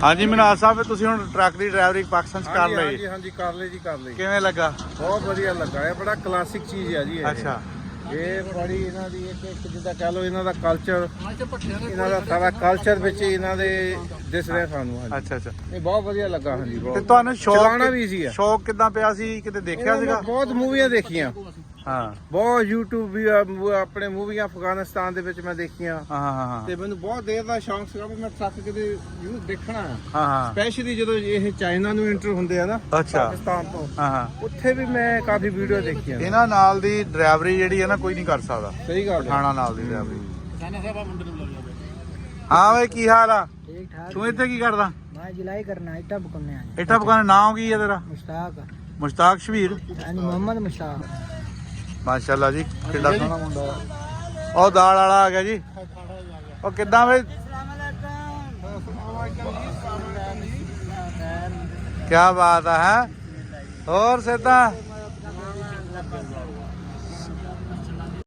हाँ जी मिनाज साहब तुसी हुण ट्रक दी ड्राइवरी पाकिस्तान च कर लई? हाँ जी कर ले जी कर ले। किवें लगा? बहुत बढ़िया लगा है, बड़ा क्लासिक चीज़ है जी। अच्छा ये बड़ी इन्हां दी एक जिद्दां कह लो इन्हां दा कल्चर, इन्हां दा सारा कल्चर विच इन्हां दे दिस रहा सानू। हाँ जी अच्छा अच्छा ये बहुत बढ़िया लगा। हाँ जी ते बहुत तुहानू चलाना शौक भी ईजी है। शौक किदां पिया सी किते देखिया सीगा? बहुत मूवियां देखियां। हाँ बहुत YouTube ਵੀ ਆਪਣੇ ਮੂਵੀਆਂ ਅਫਗਾਨਿਸਤਾਨ ਦੇ ਵਿੱਚ ਮੈਂ ਦੇਖੀਆਂ हाँ हाँ हाँ ਤੇ ਮੈਨੂੰ ਬਹੁਤ ਦੇਰ ਦਾ ਸ਼ੌਂਕ ਸੀਗਾ ਵੀ ਮੈਂ ਟਰੱਕ ਕਿਤੇ ਯੂ ਦੇਖਣਾ ਹੈ। हाँ हाँ ਸਪੈਸ਼ਲੀ ਜਦੋਂ ਇਹ ਚਾਈਨਾ ਨੂੰ ਐਂਟਰ ਹੁੰਦੇ ਆ ਨਾ ਅੱਛਾ। ਪਾਕਿਸਤਾਨ ਤੋਂ, हाँ हाँ ਉੱਥੇ ਵੀ ਮੈਂ ਕਾਫੀ ਵੀਡੀਓ ਦੇਖੀਆਂ। ਇਹਨਾਂ ਨਾਲ ਦੀ ਡਰਾਈਵਰੀ ਜਿਹੜੀ ਹੈ ਨਾ ਕੋਈ ਨਹੀਂ ਕਰ ਸਕਦਾ। ਸਹੀ ਗੱਲ ਹੈ। ਪਠਾਣਾ ਨਾਲ ਦੀ ਡਰਾਈਵਰੀ। ਹਾਂ ਵੇ ਕੀ ਹਾਲ ਆ? ठीक ठाक। ਤੂੰ ਇੱਥੇ ਕੀ ਕਰਦਾ? मैं जिलाई करना इटा पकड़ने आया। ਇੱਟਾ ਪਕਾने ਨਾਮ ਕੀ ਹੈ ਤੇਰਾ? मुश्ताक ਮੁਸ਼ਤਾਕ ਸ਼ਬੀਰ। यानी मोहम्मद मुश्ताक। ਮਾਸ਼ਾਅੱਲਾ ਜੀ ਕਿੱਡਾ ਸੋਹਣਾ ਮੁੰਡਾ ਆ। ਉਹ ਦਾਲ ਵਾਲਾ ਆ ਗਿਆ ਜੀ। ਉਹ ਕਿੱਦਾਂ ਵੇ? ਕੀ ਬਾਤ ਹੈ? ਹੋਰ ਸਿੱਧਾ